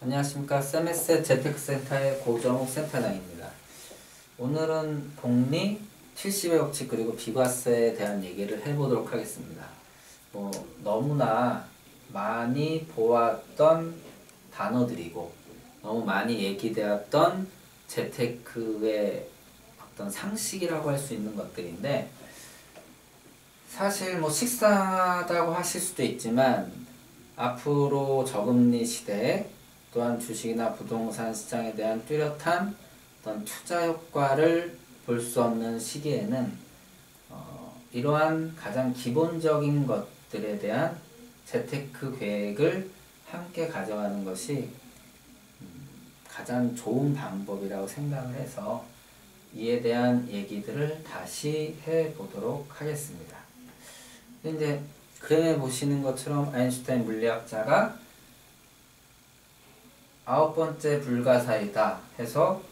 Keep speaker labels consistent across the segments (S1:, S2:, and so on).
S1: 안녕하십니까. 세메세 재테크센터의 고정욱 센터장입니다. 오늘은 복리, 70의 법칙 그리고 비과세에 대한 얘기를 해보도록 하겠습니다. 너무나 많이 보았던 단어들이고 너무 많이 얘기되었던 재테크의 어떤 상식이라고 할 수 있는 것들인데, 사실 식상하다고 하실 수도 있지만 앞으로 저금리 시대에 또한 주식이나 부동산 시장에 대한 뚜렷한 어떤 투자 효과를 볼 수 없는 시기에는 이러한 가장 기본적인 것들에 대한 재테크 계획을 함께 가져가는 것이 가장 좋은 방법이라고 생각을 해서 이에 대한 얘기들을 다시 해보도록 하겠습니다. 근데 그림에 보시는 것처럼 아인슈타인 물리학자가 9번째 불가사의다 해서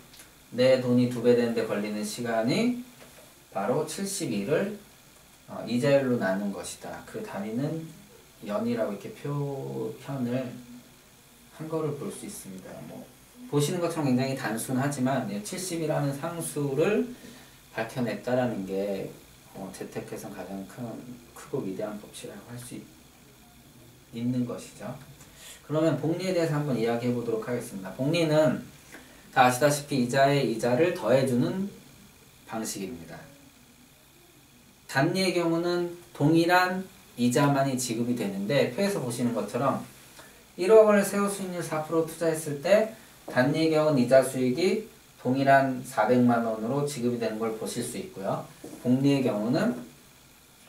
S1: 내 돈이 2배 되는데 걸리는 시간이 바로 72를 이자율로 나눈 것이다. 그 단위는 연이라고 이렇게 표현을 한 거를 볼 수 있습니다. 보시는 것처럼 굉장히 단순하지만 70이라는 상수를 밝혀냈다라는 게 재테크에서 가장 크고 위대한 법칙이라고 할 수 있는 것이죠. 그러면 복리에 대해서 한번 이야기해 보도록 하겠습니다. 복리는 다 아시다시피 이자에 이자를 더해주는 방식입니다. 단리의 경우는 동일한 이자만이 지급이 되는데, 표에서 보시는 것처럼 1억을 세후 수익률 4% 투자했을 때 단리의 경우는 이자 수익이 동일한 400만 원으로 지급이 되는 걸 보실 수 있고요. 복리의 경우는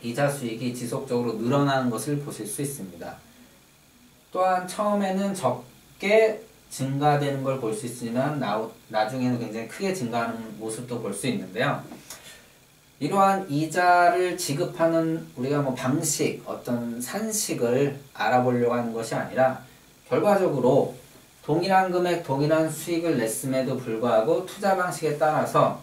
S1: 이자 수익이 지속적으로 늘어나는 것을 보실 수 있습니다. 또한 처음에는 적게 증가되는 걸 볼 수 있지만 나중에는 굉장히 크게 증가하는 모습도 볼 수 있는데요. 이러한 이자를 지급하는 우리가 방식, 어떤 산식을 알아보려고 하는 것이 아니라, 결과적으로 동일한 금액, 동일한 수익을 냈음에도 불구하고 투자 방식에 따라서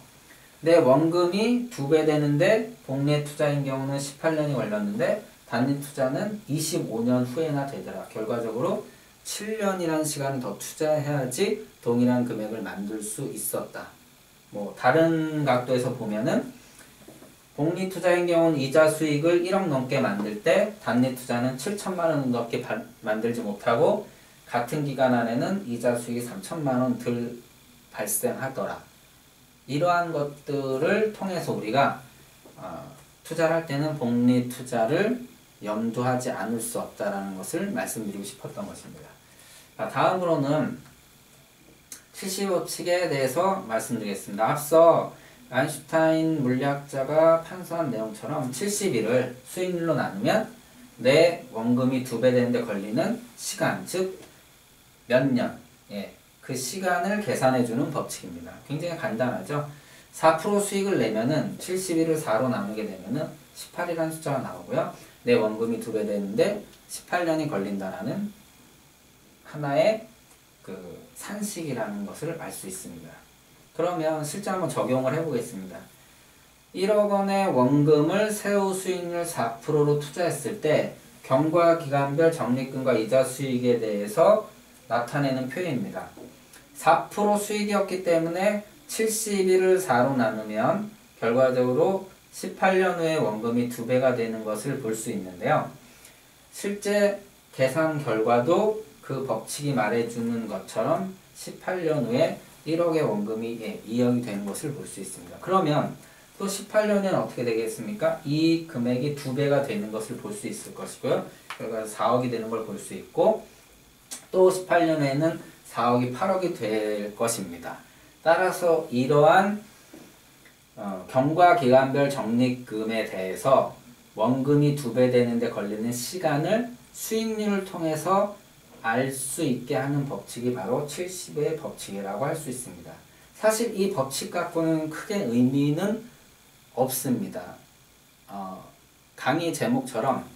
S1: 내 원금이 2배 되는데 복리 투자인 경우는 18년이 걸렸는데 단리 투자는 25년 후에나 되더라. 결과적으로 7년이라는 시간을 더 투자해야지 동일한 금액을 만들 수 있었다. 다른 각도에서 보면은 복리 투자인 경우는 이자 수익을 1억 넘게 만들 때 단리 투자는 7천만 원 넘게 만들지 못하고 같은 기간 안에는 이자 수익이 3천만 원 덜 발생하더라. 이러한 것들을 통해서 우리가 투자를 할 때는 복리 투자를 염두하지 않을 수 없다라는 것을 말씀드리고 싶었던 것입니다. 다음으로는 70법칙에 대해서 말씀드리겠습니다. 앞서 아인슈타인 물리학자가 판서한 내용처럼 71을 수익률로 나누면 내 원금이 2배 되는데 걸리는 시간, 즉 몇 년, 그 시간을 계산해주는 법칙입니다. 굉장히 간단하죠. 4% 수익을 내면은 71을 4로 나누게 되면은 18이라는 숫자가 나오고요. 내 원금이 2배 되는데 18년이 걸린다라는 하나의 산식이라는 것을 알 수 있습니다. 그러면 실제 한번 적용을 해보겠습니다. 1억 원의 원금을 세후 수익률 4%로 투자했을 때 경과기간별 적립금과 이자 수익에 대해서 나타내는 표입니다. 4% 수익이었기 때문에 71을 4로 나누면 결과적으로 18년 후에 원금이 2배가 되는 것을 볼 수 있는데요. 실제 계산 결과도 그 법칙이 말해주는 것처럼 18년 후에 1억의 원금이 2억이 되는 것을 볼 수 있습니다. 그러면 또 18년에는 어떻게 되겠습니까? 이 금액이 2배가 되는 것을 볼 수 있을 것이고요. 결과적으로 4억이 되는 걸 볼 수 있고, 또 18년에는 4억이 8억이 될 것입니다. 따라서 이러한 경과기간별 적립금에 대해서 원금이 2배 되는데 걸리는 시간을 수익률을 통해서 알 수 있게 하는 법칙이 바로 70의 법칙이라고 할 수 있습니다. 사실 이 법칙 갖고는 크게 의미는 없습니다. 강의 제목처럼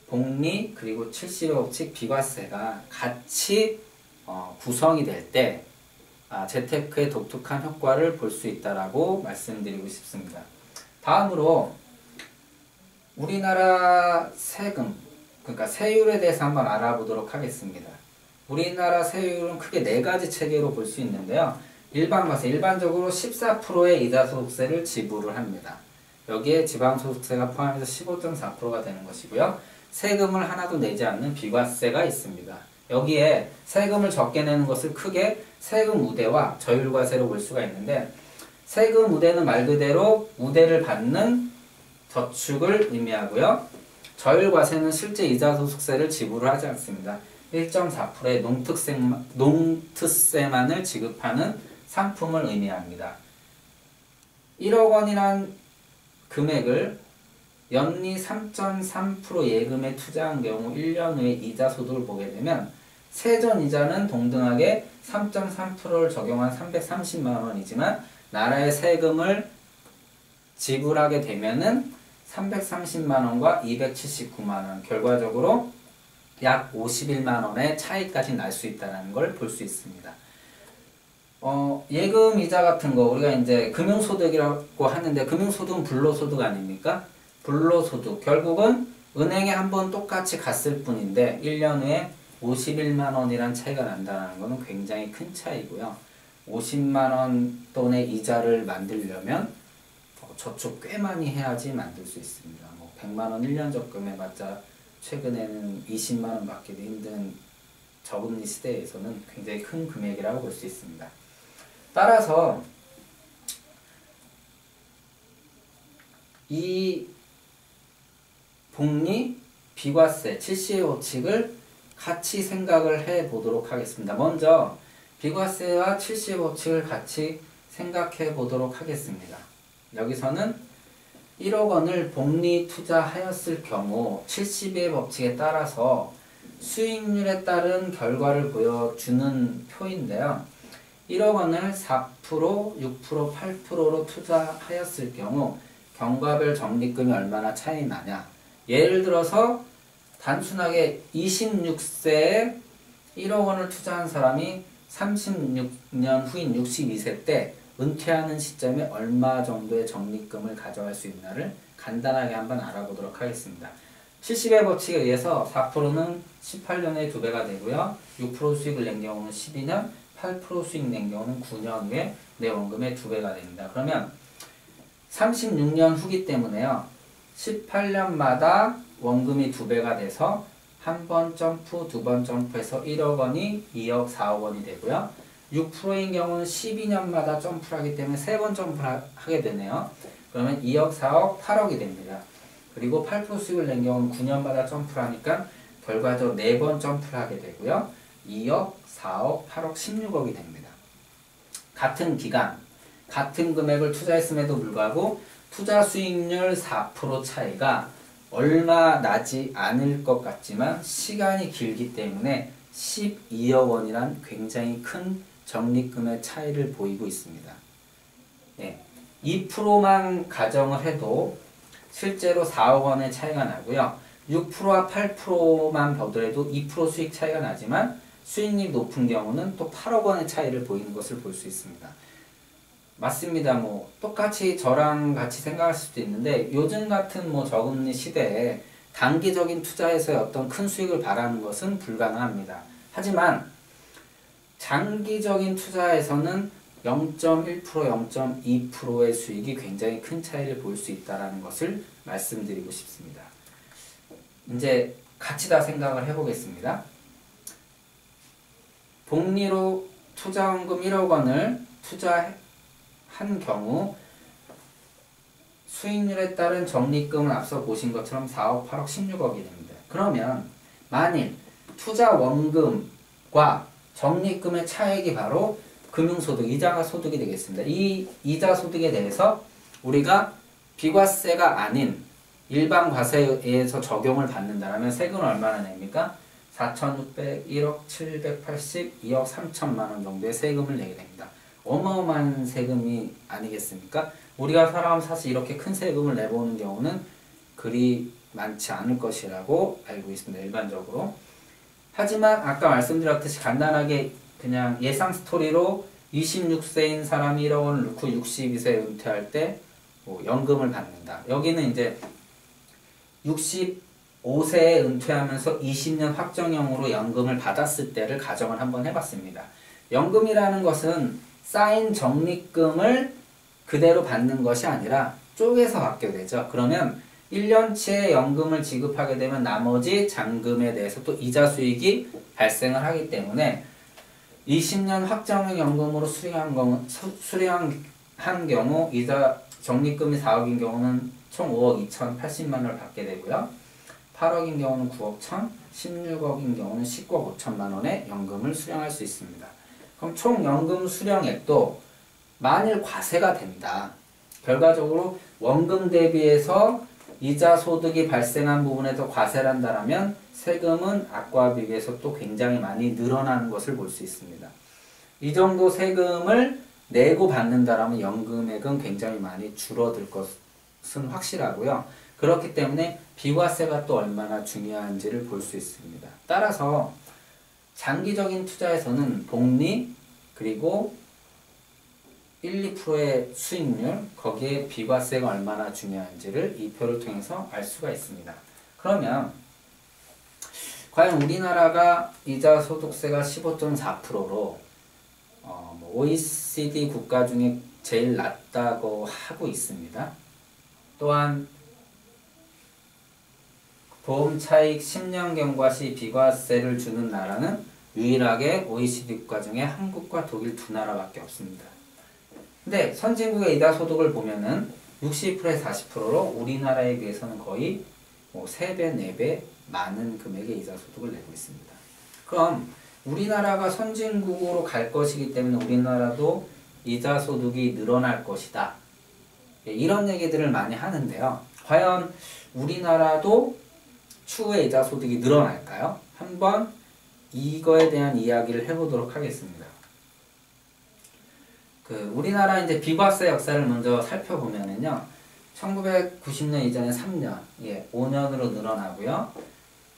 S1: 복리 그리고 70의 법칙 비과세가 같이 구성이 될 때 재테크의 독특한 효과를 볼 수 있다라고 말씀드리고 싶습니다. 다음으로 우리나라 세금, 그러니까 세율에 대해서 한번 알아보도록 하겠습니다. 우리나라 세율은 크게 네 가지 체계로 볼 수 있는데요. 일반 과세, 일반적으로 14%의 이자소득세를 지불을 합니다. 여기에 지방소득세가 포함해서 15.4%가 되는 것이고요. 세금을 하나도 내지 않는 비과세가 있습니다. 여기에 세금을 적게 내는 것을 크게 세금 우대와 저율과세로 볼 수가 있는데, 세금 우대는 말 그대로 우대를 받는 저축을 의미하고요. 저율과세는 실제 이자소득세를 지불을 하지 않습니다. 1.4%의 농특세만을 지급하는 상품을 의미합니다. 1억 원이란 금액을 연리 3.3% 예금에 투자한 경우 1년 후에 이자 소득을 보게 되면 세전 이자는 동등하게 3.3%를 적용한 330만 원이지만 나라의 세금을 지불하게 되면은 330만 원과 279만 원, 결과적으로 약 51만 원의 차이까지 날 수 있다는 걸 볼 수 있습니다. 예금 이자 같은 거 우리가 이제 금융소득이라고 하는데, 금융소득은 불로소득 아닙니까? 불로소득, 결국은 은행에 한번 똑같이 갔을 뿐인데 1년 후에 51만 원이란 차이가 난다는 것은 굉장히 큰 차이고요. 50만 원 돈의 이자를 만들려면 저축 꽤 많이 해야지 만들 수 있습니다. 100만 원 1년 적금에 맞자 최근에는 20만 원 받기도 힘든 저금리 시대에서는 굉장히 큰 금액이라고 볼 수 있습니다. 따라서 이 복리, 비과세, 출시의 법칙을 같이 생각을 해 보도록 하겠습니다. 먼저 비과세와 출시의 법칙을 같이 생각해 보도록 하겠습니다. 여기서는 1억 원을 복리 투자하였을 경우 70의 법칙에 따라서 수익률에 따른 결과를 보여주는 표인데요. 1억 원을 4%, 6%, 8%로 투자하였을 경우 경과별 적립금이 얼마나 차이 나냐. 예를 들어서 단순하게 26세에 1억 원을 투자한 사람이 36년 후인 62세 때 은퇴하는 시점에 얼마 정도의 적립금을 가져갈 수 있나를 간단하게 한번 알아보도록 하겠습니다. 70의 법칙에 의해서 4%는 18년에 2배가 되고요. 6% 수익을 낸 경우는 12년, 8% 수익 낸 경우는 9년 후에 내 원금의 2배가 됩니다. 그러면 36년 후기 때문에요. 18년마다 원금이 2배가 돼서 한 번 점프, 두 번 점프해서 1억 원이 2억 4억 원이 되고요. 6%인 경우는 12년마다 점프를 하기 때문에 3번 점프를 하게 되네요. 그러면 2억 4억 8억이 됩니다. 그리고 8% 수익을 낸 경우는 9년마다 점프를 하니까 결과적으로 4번 점프를 하게 되고요. 2억, 4억, 8억, 16억이 됩니다. 같은 기간, 같은 금액을 투자했음에도 불구하고 투자 수익률 4% 차이가 얼마 나지 않을 것 같지만 시간이 길기 때문에 12억 원이란 굉장히 큰 적립금의 차이를 보이고 있습니다. 2%만 가정을 해도 실제로 4억 원의 차이가 나고요. 6%와 8%만 보더라도 2% 수익 차이가 나지만 수익률이 높은 경우는 또 8억 원의 차이를 보이는 것을 볼 수 있습니다. 맞습니다. 똑같이 저랑 같이 생각할 수도 있는데 요즘 같은 저금리 시대에 단기적인 투자에서의 어떤 큰 수익을 바라는 것은 불가능합니다. 하지만 장기적인 투자에서는 0.1%, 0.2%의 수익이 굉장히 큰 차이를 볼 수 있다는 것을 말씀드리고 싶습니다. 이제 같이 다 생각을 해보겠습니다. 복리로 투자원금 1억 원을 투자한 경우 수익률에 따른 적립금을 앞서 보신 것처럼 4억, 8억, 16억이 됩니다. 그러면 만일 투자 원금과 적립금의 차액이 바로 금융소득, 이자가 소득이 되겠습니다. 이 이자 소득에 대해서 우리가 비과세가 아닌 일반 과세에 의해서 적용을 받는다면 세금은 얼마나 냅니까? 4,600, 1억 780, 2억 3천만 원 정도의 세금을 내게 됩니다. 어마어마한 세금이 아니겠습니까? 우리가 살아가면 사실 이렇게 큰 세금을 내보는 경우는 그리 많지 않을 것이라고 알고 있습니다. 일반적으로. 하지만 아까 말씀드렸듯이 간단하게 그냥 예상 스토리로 26세인 사람이 1억 원을 넣고 62세에 은퇴할 때 연금을 받는다. 여기는 이제 5세에 은퇴하면서 20년 확정형으로 연금을 받았을 때를 가정을 한번 해봤습니다. 연금이라는 것은 쌓인 적립금을 그대로 받는 것이 아니라 쪼개서 받게 되죠. 그러면 1년치의 연금을 지급하게 되면 나머지 잔금에 대해서 또 이자 수익이 발생을 하기 때문에 20년 확정형 연금으로 수령한 경우 이자 적립금이 4억인 경우는 총 5억 2,080만 원을 받게 되고요. 8억인 경우는 9억 1천, 16억인 경우는 19억 5천만 원의 연금을 수령할 수 있습니다. 그럼 총 연금 수령액도 만일 과세가 된다. 결과적으로 원금 대비해서 이자 소득이 발생한 부분에서 과세를 한다면 세금은 아까와 비교해서 또 굉장히 많이 늘어나는 것을 볼 수 있습니다. 이 정도 세금을 내고 받는다라면 연금액은 굉장히 많이 줄어들 것은 확실하고요. 그렇기 때문에 비과세가 또 얼마나 중요한지를 볼 수 있습니다. 따라서 장기적인 투자에서는 복리 그리고 1, 2%의 수익률 거기에 비과세가 얼마나 중요한지를 이 표를 통해서 알 수가 있습니다. 그러면 과연 우리나라가 이자 소득세가 15.4%로 OECD 국가 중에 제일 낮다고 하고 있습니다. 또한 보험차익 10년 경과 시 비과세를 주는 나라는 유일하게 OECD 국가 중에 한국과 독일 두 나라밖에 없습니다. 근데 선진국의 이자 소득을 보면은 60%에 40%로 우리나라에 비해서는 거의 3배, 4배 많은 금액의 이자 소득을 내고 있습니다. 그럼 우리나라가 선진국으로 갈 것이기 때문에 우리나라도 이자 소득이 늘어날 것이다. 이런 얘기들을 많이 하는데요. 과연 우리나라도 추후에 이자 소득이 늘어날까요? 한번 이거에 대한 이야기를 해보도록 하겠습니다. 우리나라 이제 비과세 역사를 먼저 살펴보면은요, 1990년 이전에 3년, 5년으로 늘어나고요,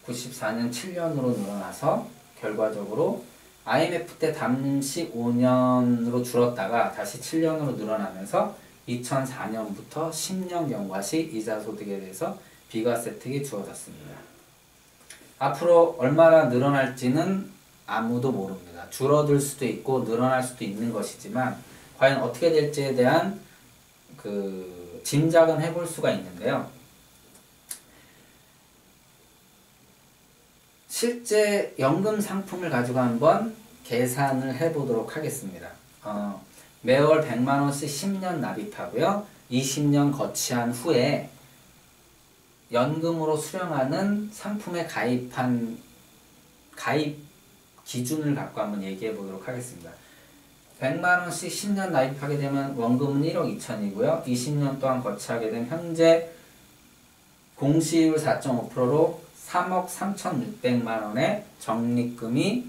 S1: 94년 7년으로 늘어나서 결과적으로 IMF 때 잠시 5년으로 줄었다가 다시 7년으로 늘어나면서 2004년부터 10년 경과시 이자 소득에 대해서 비과세 혜택이 주어졌습니다. 앞으로 얼마나 늘어날지는 아무도 모릅니다. 줄어들 수도 있고 늘어날 수도 있는 것이지만 과연 어떻게 될지에 대한 짐작은 해볼 수가 있는데요. 실제 연금 상품을 가지고 한번 계산을 해보도록 하겠습니다. 매월 100만원씩 10년 납입하고요. 20년 거치한 후에 연금으로 수령하는 상품에 가입 기준을 갖고 한번 얘기해 보도록 하겠습니다. 100만원씩 10년 납입하게 되면 원금은 1억 2천이고요. 20년 동안 거치하게 되면 현재 공시율 4.5%로 3억 3,600만원의 적립금이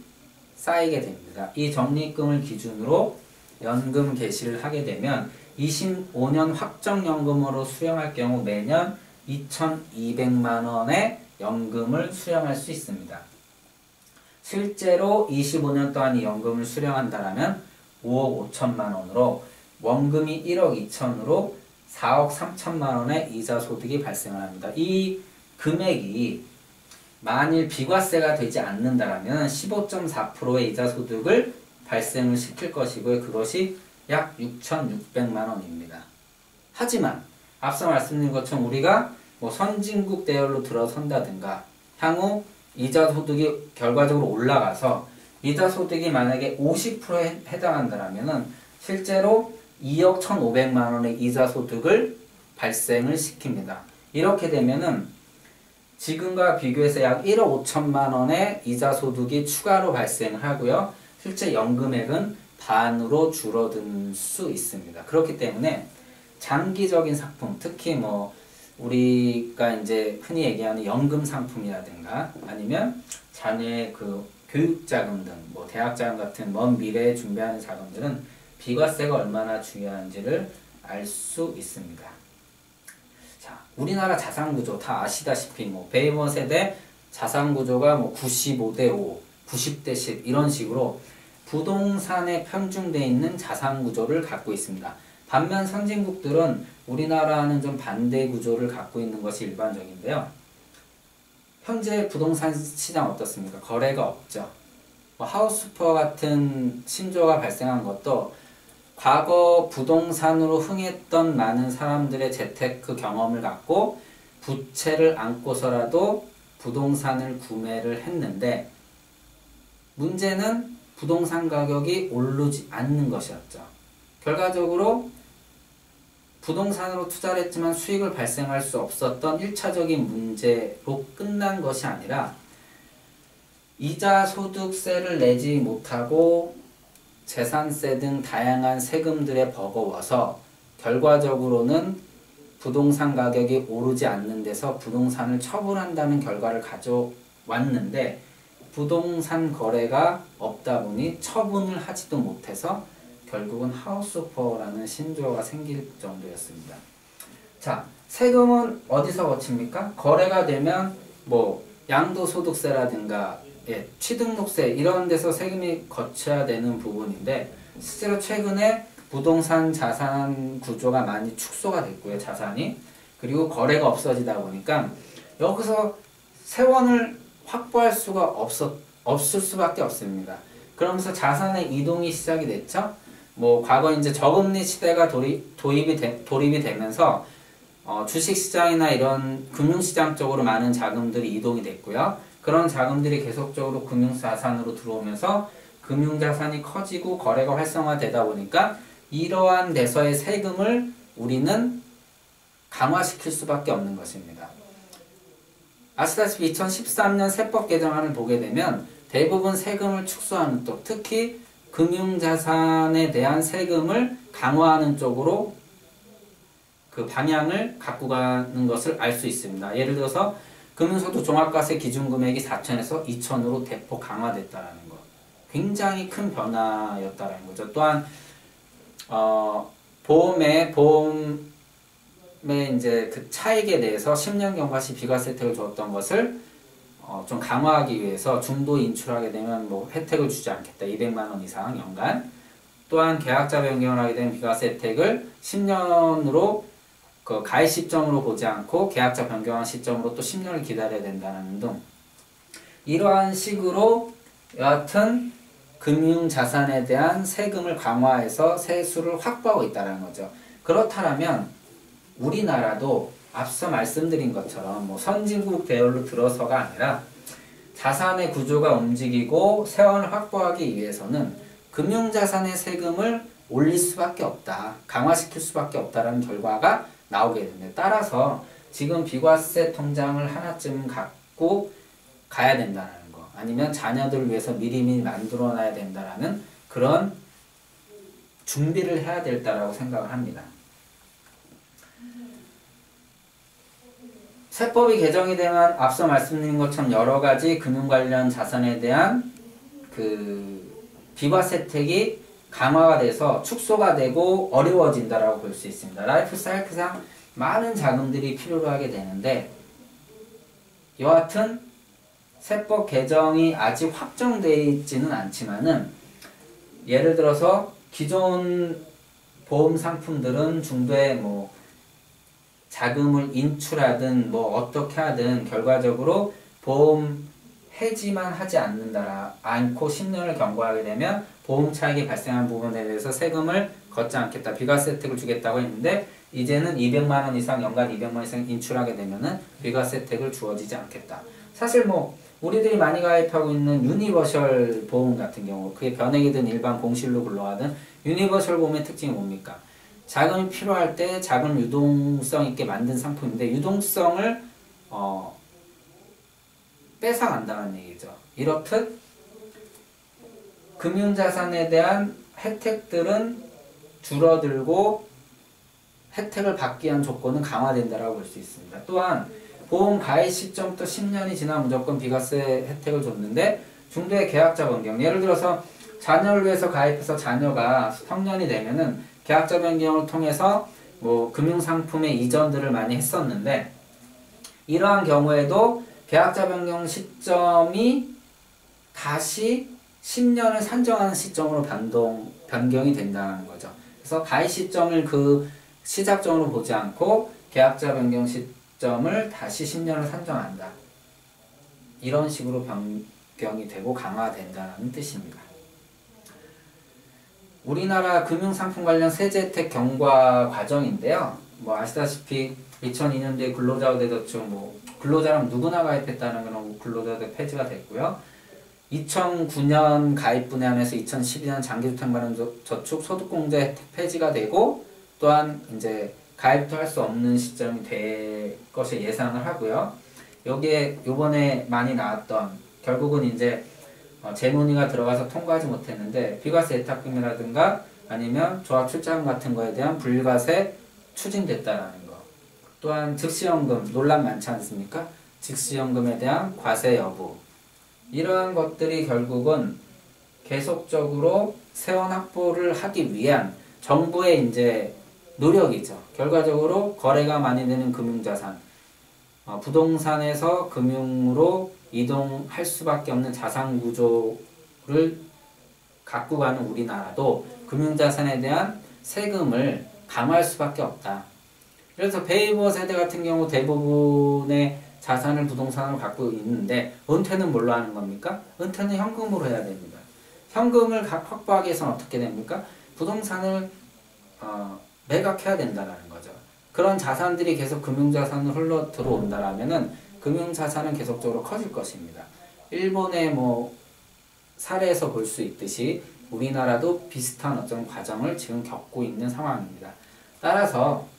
S1: 쌓이게 됩니다. 이 적립금을 기준으로 연금 개시를 하게 되면 25년 확정연금으로 수령할 경우 매년 2,200만원의 연금을 수령할 수 있습니다. 실제로 25년 동안 이 연금을 수령한다면 5억 5천만원으로 원금이 1억 2천으로 4억 3천만원의 이자 소득이 발생을 합니다. 이 금액이 만일 비과세가 되지 않는다면 15.4%의 이자 소득을 발생을 시킬 것이고요. 그것이 약 6,600만원입니다. 하지만 앞서 말씀드린 것처럼 우리가 선진국 대열로 들어선다든가 향후 이자 소득이 결과적으로 올라가서 이자 소득이 만약에 50%에 해당한다면 실제로 2억 1,500만원의 이자 소득을 발생을 시킵니다. 이렇게 되면은 지금과 비교해서 약 1억 5천만원의 이자 소득이 추가로 발생을 하고요. 실제 연금액은 반으로 줄어들 수 있습니다. 그렇기 때문에 장기적인 상품, 특히 우리가 이제 흔히 얘기하는 연금 상품이라든가 아니면 자녀의 교육자금 등 대학자금 같은 먼 미래에 준비하는 자금들은 비과세가 얼마나 중요한지를 알 수 있습니다. 자, 우리나라 자산구조 다 아시다시피 베이버 세대 자산구조가 95대 5, 90대 10 이런 식으로 부동산에 편중되어 있는 자산구조를 갖고 있습니다. 반면 선진국들은 우리나라는 좀 반대 구조를 갖고 있는 것이 일반적인데요. 현재 부동산 시장 어떻습니까? 거래가 없죠. 뭐 하우스푸어 같은 신조어가 발생한 것도 과거 부동산으로 흥했던 많은 사람들의 재테크 경험을 갖고 부채를 안고서라도 부동산을 구매를 했는데, 문제는 부동산 가격이 오르지 않는 것이었죠. 결과적으로 부동산으로 투자를 했지만 수익을 발생할 수 없었던 1차적인 문제로 끝난 것이 아니라, 이자 소득세를 내지 못하고 재산세 등 다양한 세금들에 버거워서 결과적으로는 부동산 가격이 오르지 않는 데서 부동산을 처분한다는 결과를 가져왔는데, 부동산 거래가 없다 보니 처분을 하지도 못해서 결국은 하우스푸어라는 신조어가 생길 정도였습니다. 자, 세금은 어디서 거칩니까? 거래가 되면 뭐 양도소득세라든가 취등록세 이런 데서 세금이 거쳐야 되는 부분인데, 실제로 최근에 부동산 자산 구조가 많이 축소가 됐고요, 자산이. 그리고 거래가 없어지다 보니까 여기서 세원을 확보할 수가 없을 수밖에 없습니다. 그러면서 자산의 이동이 시작이 됐죠. 뭐 과거 이제 저금리 시대가 도입이 되면서 주식시장이나 이런 금융시장 쪽으로 많은 자금들이 이동이 됐고요. 그런 자금들이 계속적으로 금융자산으로 들어오면서 금융자산이 커지고 거래가 활성화되다 보니까 이러한 데서의 세금을 우리는 강화시킬 수밖에 없는 것입니다. 아시다시피 2013년 세법 개정안을 보게 되면 대부분 세금을 축소하는 쪽, 특히 금융자산에 대한 세금을 강화하는 쪽으로 그 방향을 갖고 가는 것을 알 수 있습니다. 예를 들어서 금융소득 종합과세 기준금액이 4천에서 2천으로 대폭 강화됐다는 것. 굉장히 큰 변화였다는 거죠. 또한 보험의 이제 그 차익에 대해서 10년 경과시 비과세 혜택을 줬던 것을 좀 강화하기 위해서 중도 인출하게 되면 뭐 혜택을 주지 않겠다. 200만 원 이상 연간. 또한 계약자 변경을 하게 되면 비과세 혜택을 10년으로 그 가입 시점으로 보지 않고 계약자 변경한 시점으로 또 10년을 기다려야 된다는 등, 이러한 식으로 여하튼 금융자산에 대한 세금을 강화해서 세수를 확보하고 있다는 거죠. 그렇다면 우리나라도 앞서 말씀드린 것처럼 뭐 선진국 대열로 들어서가 아니라 자산의 구조가 움직이고 세원을 확보하기 위해서는 금융자산의 세금을 올릴 수밖에 없다. 강화시킬 수밖에 없다라는 결과가 나오게 됩니다. 따라서 지금 비과세 통장을 하나쯤 갖고 가야 된다는 거, 아니면 자녀들을 위해서 미리미리 만들어놔야 된다라는 그런 준비를 해야 된다라고 생각을 합니다. 세법이 개정이 되면 앞서 말씀드린 것처럼 여러 가지 금융 관련 자산에 대한 그 비과세 혜택이 강화가 돼서 축소가 되고 어려워진다라고 볼 수 있습니다. 라이프 사이클상 많은 자금들이 필요로 하게 되는데, 여하튼 세법 개정이 아직 확정되어 있지는 않지만은, 예를 들어서 기존 보험 상품들은 중도에 뭐 자금을 인출하든 뭐 어떻게 하든 결과적으로 보험 해지만 하지 않고 10년을 경과하게 되면 보험 차익이 발생한 부분에 대해서 세금을 걷지 않겠다. 비과세 혜택을 주겠다고 했는데, 이제는 200만 원 이상, 연간 200만 원 이상 인출하게 되면은 비과세 혜택을 주어지지 않겠다. 사실 뭐 우리들이 많이 가입하고 있는 유니버셜 보험 같은 경우, 그게 변액이든 일반 공실로 굴러가든 유니버셜 보험의 특징이 뭡니까? 자금이 필요할 때 자금 유동성 있게 만든 상품인데, 유동성을 뺏어간다는 얘기죠. 이렇듯 금융자산에 대한 혜택들은 줄어들고 혜택을 받기 위한 조건은 강화된다고 볼 수 있습니다. 또한 보험 가입 시점부터 10년이 지나면 무조건 비과세 혜택을 줬는데, 중도의 계약자 변경, 예를 들어서 자녀를 위해서 가입해서 자녀가 성년이 되면은 계약자 변경을 통해서 뭐 금융상품의 이전들을 많이 했었는데, 이러한 경우에도 계약자 변경 시점이 다시 10년을 산정하는 시점으로 변경이 된다는 거죠. 그래서 가입 시점을 그 시작점으로 보지 않고 계약자 변경 시점을 다시 10년을 산정한다. 이런 식으로 변경이 되고 강화된다는 뜻입니다. 우리나라 금융상품 관련 세제 혜택 경과 과정인데요. 뭐 아시다시피 2002년도에 근로자우대저축 근로자라면 누구나 가입했다는 그런 근로자우대 폐지가 됐고요. 2009년 가입 분해하면서 2012년 장기주택마련저축 소득공제 혜택 폐지가 되고, 또한 이제 가입도 할 수 없는 시점이 될 것을 예상을 하고요. 여기에 요번에 많이 나왔던, 결국은 이제 재논의가 들어가서 통과하지 못했는데 비과세 예탁금이라든가 아니면 조합출자금 같은 거에 대한 분리과세 추진됐다라는 거. 또한 즉시연금 논란 많지 않습니까? 즉시연금에 대한 과세 여부. 이러한 것들이 결국은 계속적으로 세원 확보를 하기 위한 정부의 이제 노력이죠. 결과적으로 거래가 많이 되는 금융자산, 부동산에서 금융으로 이동할 수밖에 없는 자산 구조를 갖고 가는 우리나라도 금융자산에 대한 세금을 강화할 수밖에 없다. 그래서 베이버 세대 같은 경우 대부분의 자산을 부동산으로 갖고 있는데 은퇴는 뭘로 하는 겁니까? 은퇴는 현금으로 해야 됩니다. 현금을 확보하기 위해서는 어떻게 됩니까? 부동산을 매각해야 된다는 거죠. 그런 자산들이 계속 금융자산으로 흘러 들어온다라면은 금융자산은 계속적으로 커질 것입니다. 일본의 사례에서 볼 수 있듯이 우리나라도 비슷한 어떤 과정을 지금 겪고 있는 상황입니다. 따라서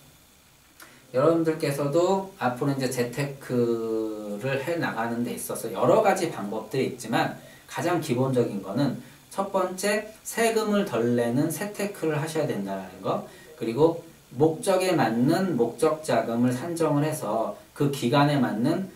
S1: 여러분들께서도 앞으로 이제 재테크를 해 나가는 데 있어서 여러 가지 방법들이 있지만 가장 기본적인 거는 첫 번째, 세금을 덜 내는 세테크를 하셔야 된다는 거. 그리고 목적에 맞는 목적 자금을 산정을 해서 그 기간에 맞는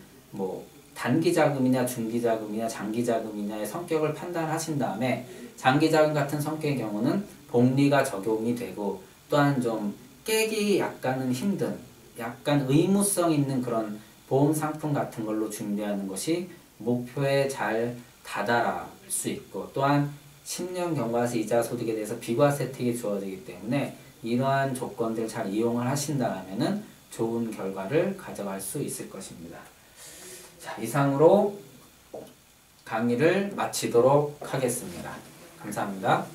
S1: 단기 자금이냐 중기 자금이냐 장기 자금이냐의 성격을 판단하신 다음에 장기 자금 같은 성격의 경우는 복리가 적용이 되고, 또한 좀 깨기 약간은 힘든, 약간 의무성 있는 그런 보험 상품 같은 걸로 준비하는 것이 목표에 잘 다다를 수 있고, 또한 10년 경과세 이자 소득에 대해서 비과세 혜택이 주어지기 때문에 이러한 조건들을 잘 이용을 하신다면 좋은 결과를 가져갈 수 있을 것입니다. 자, 이상으로 강의를 마치도록 하겠습니다. 감사합니다.